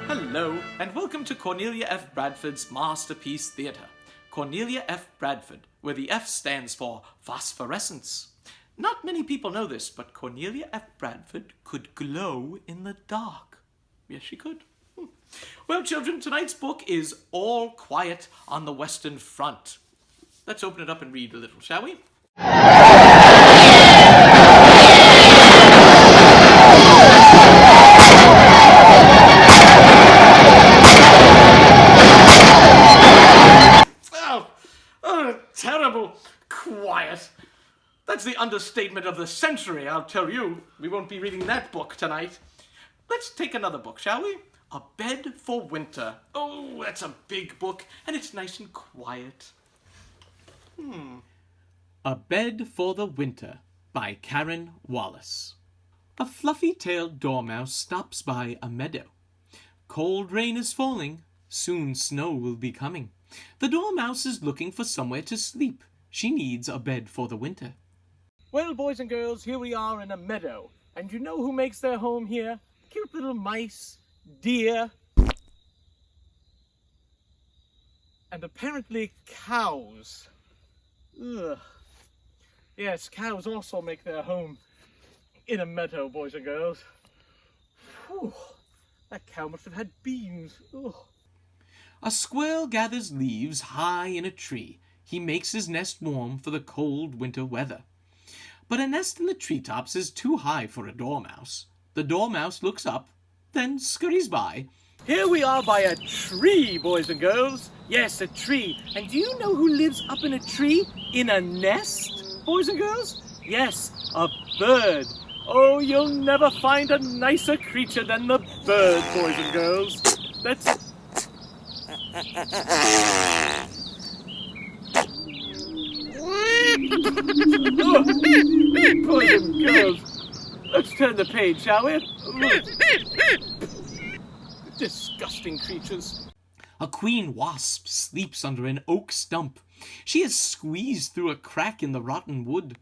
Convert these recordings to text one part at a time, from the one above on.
Hello, and welcome to Cornelia F. Bradford's Masterpiece Theatre. Cornelia F. Bradford, where the F stands for phosphorescence. Not many people know this, but Cornelia F. Bradford could glow in the dark. Yes, she could. Well, children, tonight's book is All Quiet on the Western Front. Let's open it up and read a little, shall we? Terrible quiet. That's the understatement of the century, I'll tell you. We won't be reading that book tonight. Let's take another book, shall we? A Bed for Winter. Oh, that's a big book, and it's nice and quiet. A Bed for the Winter by Karen Wallace. A fluffy-tailed dormouse stops by a meadow. Cold rain is falling. Soon snow will be coming. The dormouse is looking for somewhere to sleep. She needs a bed for the winter. Well, boys and girls, here we are in a meadow. And you know who makes their home here? Cute little mice, deer, and apparently cows. Ugh. Yes, cows also make their home in a meadow, boys and girls. Whew. That cow must have had beans. Ugh. A squirrel gathers leaves high in a tree. He makes his nest warm for the cold winter weather. But a nest in the treetops is too high for a dormouse. The dormouse looks up, then scurries by. Here we are by a tree, boys and girls. Yes, a tree. And do you know who lives up in a tree? In a nest, boys and girls? Yes, a bird. Oh, you'll never find a nicer creature than the bird, boys and girls. That's... Oh, boys and girls, let's turn the page, shall we? Disgusting creatures. A queen wasp sleeps under an oak stump. She is squeezed through a crack in the rotten wood.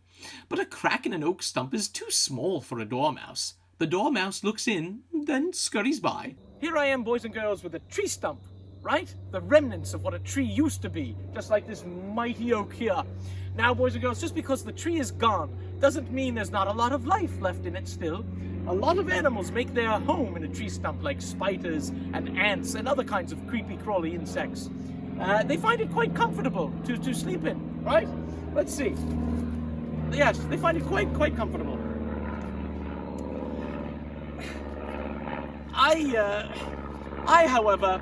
But a crack in an oak stump is too small for a dormouse. The dormouse looks in, then scurries by. Here I am, boys and girls, with a tree stump, right? The remnants of what a tree used to be, just like this mighty oak here. Now, boys and girls, just because the tree is gone doesn't mean there's not a lot of life left in it still. A lot of animals make their home in a tree stump, like spiders and ants and other kinds of creepy crawly insects. They find it quite comfortable to sleep in, right? Let's see. Yes, they find it quite comfortable. I, however,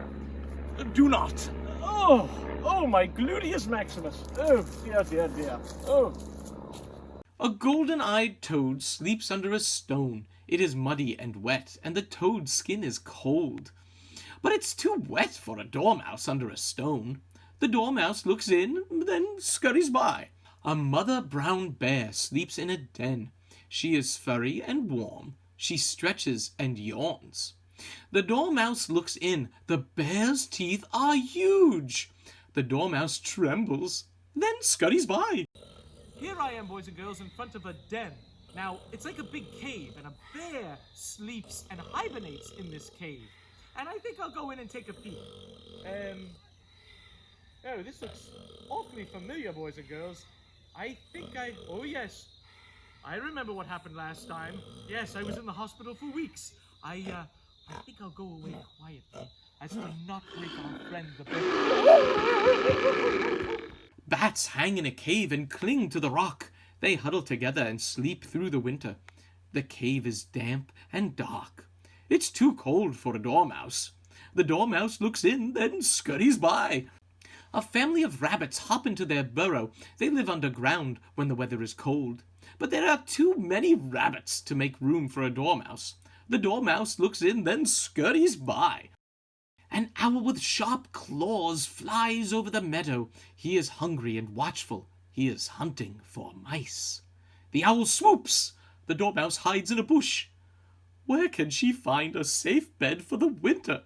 do not. Oh, my gluteus maximus. Oh, dear. Oh. A golden-eyed toad sleeps under a stone. It is muddy and wet, and the toad's skin is cold. But it's too wet for a dormouse under a stone. The dormouse looks in, then scurries by. A mother brown bear sleeps in a den. She is furry and warm. She stretches and yawns. The dormouse looks in. The bear's teeth are huge. The dormouse trembles, then scurries by. Here I am, boys and girls, in front of a den. Now, it's like a big cave, and a bear sleeps and hibernates in this cave. And I think I'll go in and take a peek. Oh, this looks awfully familiar, boys and girls. Oh yes, I remember what happened last time. Yes, I was in the hospital for weeks. I think I'll go away quietly, as to not wake our friend the bear. Bats hang in a cave and cling to the rock. They huddle together and sleep through the winter. The cave is damp and dark. It's too cold for a dormouse. The dormouse looks in, then scurries by. A family of rabbits hop into their burrow. They live underground when the weather is cold. But there are too many rabbits to make room for a dormouse. The dormouse looks in, then scurries by. An owl with sharp claws flies over the meadow. He is hungry and watchful. He is hunting for mice. The owl swoops. The dormouse hides in a bush. Where can she find a safe bed for the winter?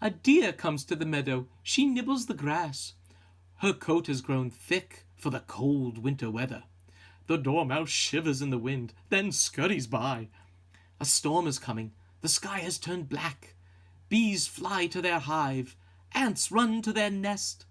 A deer comes to the meadow. She nibbles the grass. Her coat has grown thick for the cold winter weather. The dormouse shivers in the wind, then scurries by. A storm is coming. The sky has turned black. Bees fly to their hive. Ants run to their nest.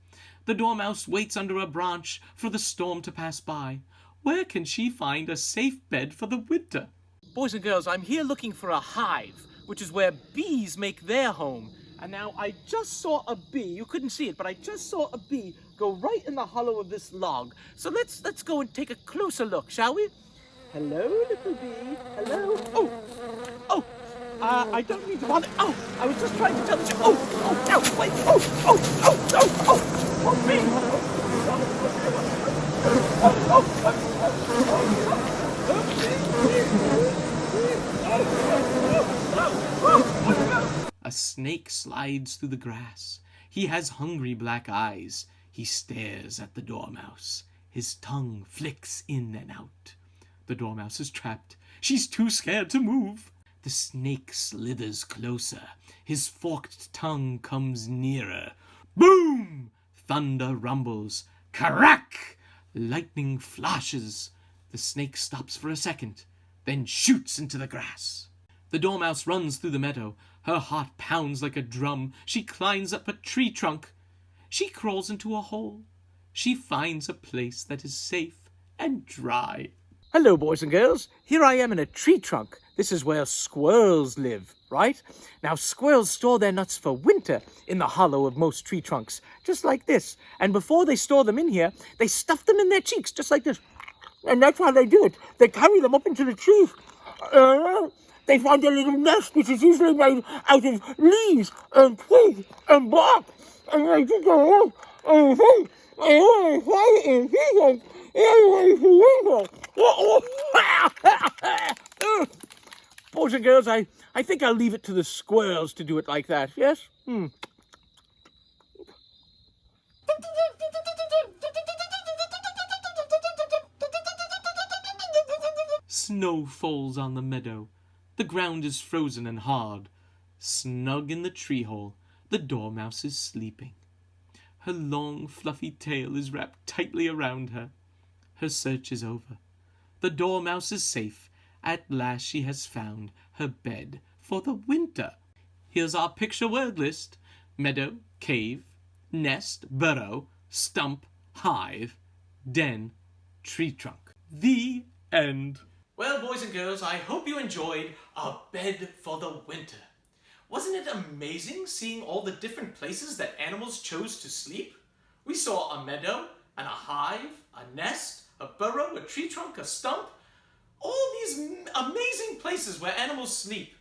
The dormouse waits under a branch for the storm to pass by. Where can she find a safe bed for the winter? Boys and girls, I'm here looking for a hive, which is where bees make their home. And now I just saw a bee. You couldn't see it, but I just saw a bee go right in the hollow of this log. So let's go and take a closer look, shall we? Hello, little bee. Hello. Oh. I don't mean to bother. Oh, I was just trying to tell you. Oh, no, wait. Oh, bee. A snake slides through the grass. He has hungry black eyes. He stares at the dormouse. His tongue flicks in and out. The dormouse is trapped. She's too scared to move. The snake slithers closer. His forked tongue comes nearer. Boom! Thunder rumbles. Crack! Lightning flashes. The snake stops for a second, then shoots into the grass. The dormouse runs through the meadow. Her heart pounds like a drum. She climbs up a tree trunk. She crawls into a hole. She finds a place that is safe and dry. Hello, boys and girls. Here I am in a tree trunk. This is where squirrels live, right? Now, squirrels store their nuts for winter in the hollow of most tree trunks, just like this. And before they store them in here, they stuff them in their cheeks, just like this. And that's how they do it. They carry them up into the trees. They find a little nest, which is usually made out of leaves and twigs and bark. And they just go along and fly in here. Boys and girls, I think I'll leave it to the squirrels to do it like that, yes? Snow falls on the meadow. The ground is frozen and hard. Snug in the tree hole, the dormouse is sleeping. Her long, fluffy tail is wrapped tightly around her. Her search is over. The dormouse is safe. At last she has found her bed for the winter. Here's our picture word list: meadow, cave, nest, burrow, stump, hive, den, tree trunk. The end. Well, boys and girls, I hope you enjoyed A Bed for the Winter. Wasn't it amazing seeing all the different places that animals chose to sleep? We saw a meadow and a hive, a nest, a burrow, a tree trunk, a stump. All these amazing places where animals sleep.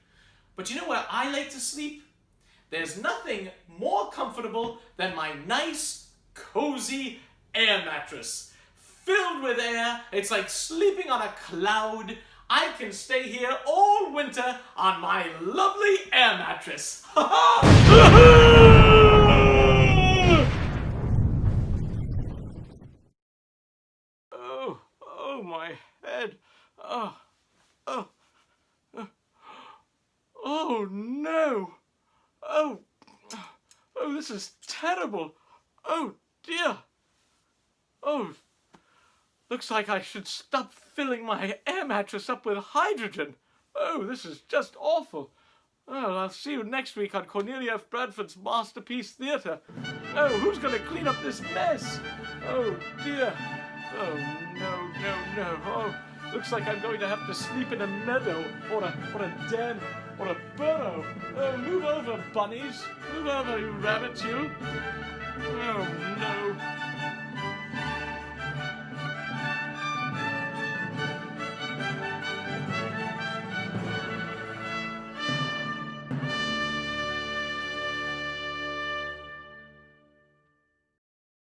But you know where I like to sleep? There's nothing more comfortable than my nice, cozy air mattress. Filled with air, it's like sleeping on a cloud. I can stay here all winter on my lovely air mattress. Oh, my head. Oh, no. Oh, this is terrible. Oh, dear. Oh, looks like I should stop filling my air mattress up with hydrogen. Oh, this is just awful. Well, I'll see you next week on Cornelia F. Bradford's Masterpiece Theatre. Oh, who's going to clean up this mess? Oh, dear. Oh, no. Oh, looks like I'm going to have to sleep in a meadow, or a den, or a burrow. Oh, move over, bunnies. Move over, you rabbits, you. Oh, no.